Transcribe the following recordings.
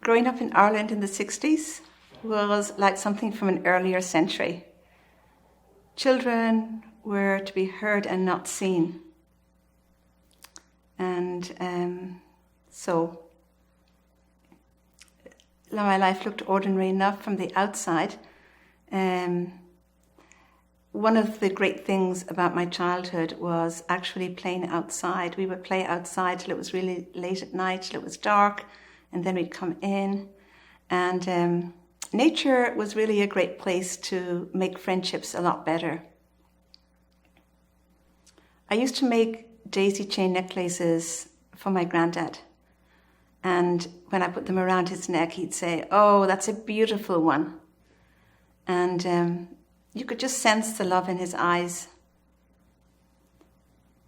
growing up in Ireland in the 60s was like something from an earlier century. Children were to be heard and not seen. And so my life looked ordinary enough from the outside. One of the great things about my childhood was actually playing outside. We would play outside till it was really late at night, till it was dark, and then we'd come in. And nature was really a great place to make friendships a lot better. I used to make daisy chain necklaces for my granddad. And when I put them around his neck, he'd say, "Oh, that's a beautiful one." And you could just sense the love in his eyes.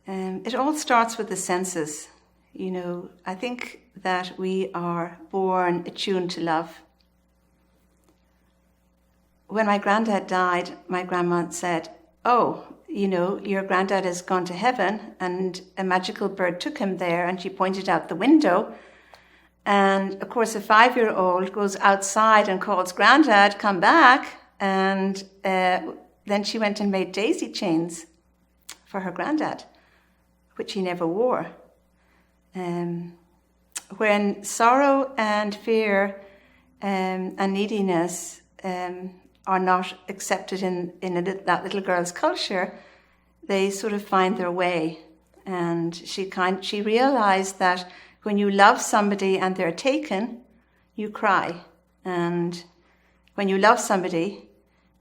It all starts with the senses. You know, I think that we are born attuned to love. When my granddad died, my grandma said, "Oh, you know, your granddad has gone to heaven and a magical bird took him there," and she pointed out the window. And of course, a 5-year-old goes outside and calls, "Granddad, come back." And then she went and made daisy chains for her granddad, which he never wore. When sorrow and fear and neediness are not accepted in that little girl's culture, they sort of find their way. And she realized that when you love somebody and they're taken, you cry. And when you love somebody,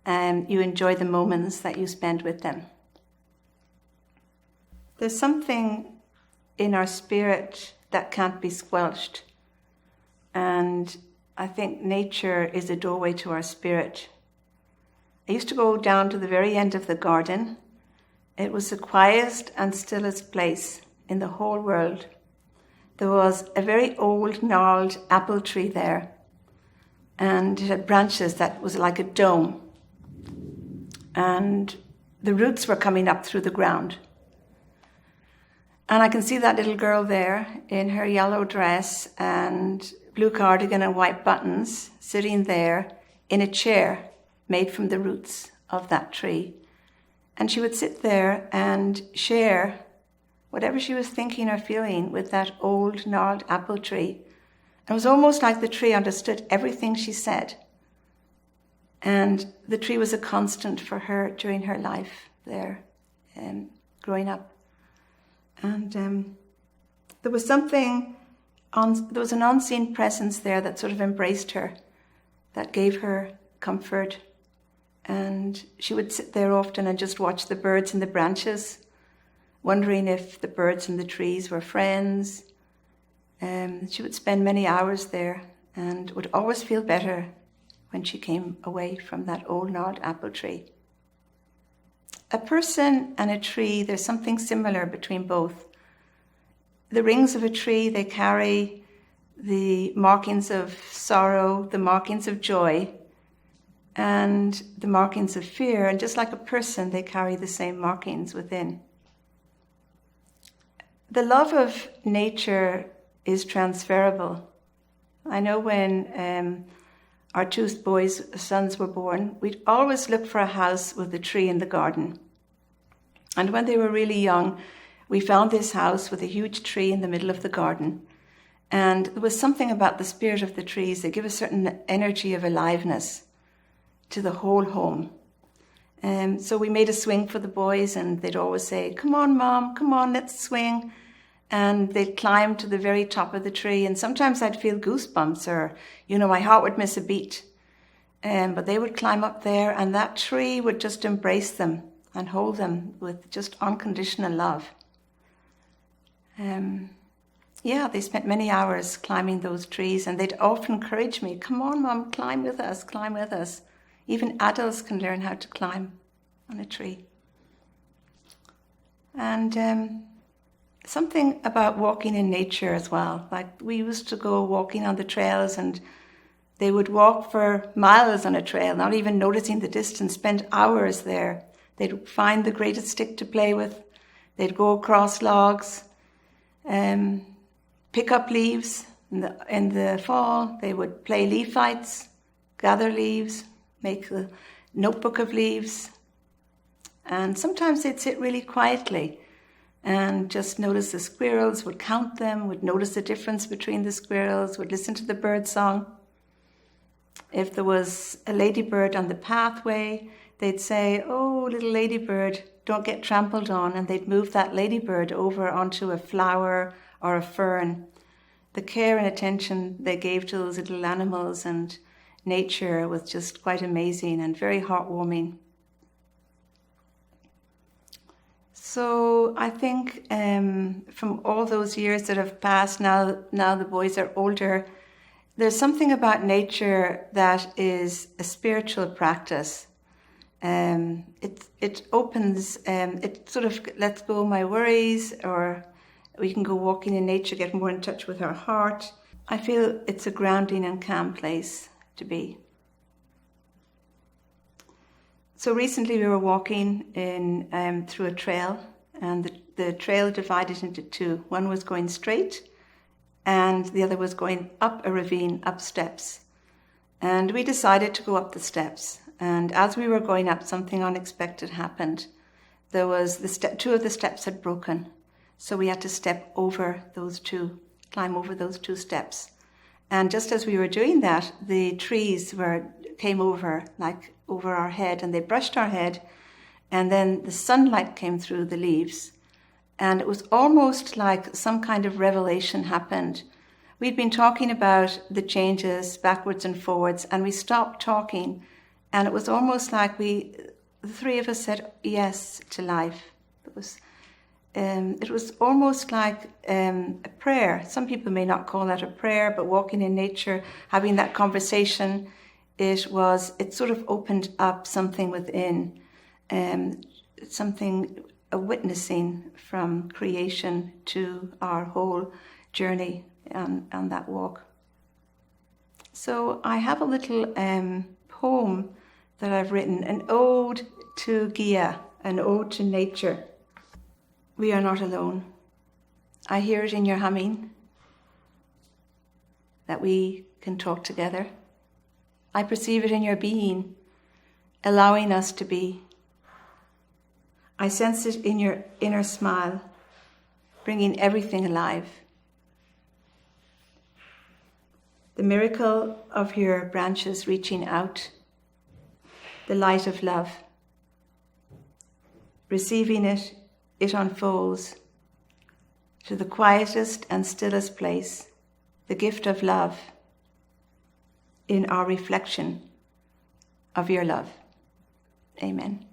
you enjoy the moments that you spend with them. There's something in our spirit that can't be squelched. And I think nature is a doorway to our spirit. I used to go down to the very end of the garden. It was the quietest and stillest place in the whole world. There was a very old, gnarled apple tree there. And it had branches that was like a dome. And the roots were coming up through the ground. And I can see that little girl there in her yellow dress and blue cardigan and white buttons, sitting there in a chair made from the roots of that tree. And she would sit there and share whatever she was thinking or feeling with that old gnarled apple tree. It was almost like the tree understood everything she said. And the tree was a constant for her during her life there, growing up. And there was an unseen presence there that sort of embraced her, that gave her comfort. And she would sit there often and just watch the birds in the branches, wondering if the birds in the trees were friends. She would spend many hours there and would always feel better when she came away from that old gnarled apple tree. A person and a tree, there's something similar between both. The rings of a tree, they carry the markings of sorrow, the markings of joy, and the markings of fear. And just like a person, they carry the same markings within. The love of nature is transferable. I know when our two sons were born, we'd always look for a house with a tree in the garden. And when they were really young, we found this house with a huge tree in the middle of the garden. And there was something about the spirit of the trees. They give a certain energy of aliveness to the whole home. So we made a swing for the boys, and they'd always say, "Come on, Mom, come on, let's swing." And they'd climb to the very top of the tree. And sometimes I'd feel goosebumps, or, my heart would miss a beat. But they would climb up there, and that tree would just embrace them and hold them with just unconditional love. They spent many hours climbing those trees, and they'd often encourage me, "Come on, Mom, climb with us, climb with us." Even adults can learn how to climb on a tree. And something about walking in nature as well. Like, we used to go walking on the trails, and they would walk for miles on a trail, not even noticing the distance, spend hours there. They'd find the greatest stick to play with. They'd go across logs, pick up leaves In the fall, they would play leaf fights, gather leaves, make a notebook of leaves. And sometimes they'd sit really quietly and just notice the squirrels, would count them, would notice the difference between the squirrels, would listen to the bird song. If there was a ladybird on the pathway, they'd say, "Oh, little ladybird, don't get trampled on," and they'd move that ladybird over onto a flower or a fern. The care and attention they gave to those little animals and nature was just quite amazing and very heartwarming. So I think from all those years that have passed, now the boys are older, there's something about nature that is a spiritual practice. It opens, it sort of lets go my worries, or we can go walking in nature, get more in touch with our heart. I feel it's a grounding and calm place to be. So recently we were walking through a trail, and the trail divided into two. One was going straight, and the other was going up a ravine, up steps. And we decided to go up the steps. And as we were going up, something unexpected happened. There was two of the steps had broken, so we had to step over those two, climb over those two steps. And just as we were doing that, the trees came over our head, and they brushed our head, and then the sunlight came through the leaves, and it was almost like some kind of revelation happened. We'd been talking about the changes backwards and forwards, and we stopped talking, and it was almost like the three of us said yes to life. It was almost like a prayer. Some people may not call that a prayer, but walking in nature, having that conversation, it sort of opened up something within, a witnessing from creation to our whole journey on that walk. So I have a little poem that I've written, an ode to Gaia, an ode to nature. We are not alone. I hear it in your humming, that we can talk together. I perceive it in your being, allowing us to be. I sense it in your inner smile, bringing everything alive. The miracle of your branches reaching out, the light of love. Receiving it, it unfolds to the quietest and stillest place, the gift of love in our reflection of your love. Amen.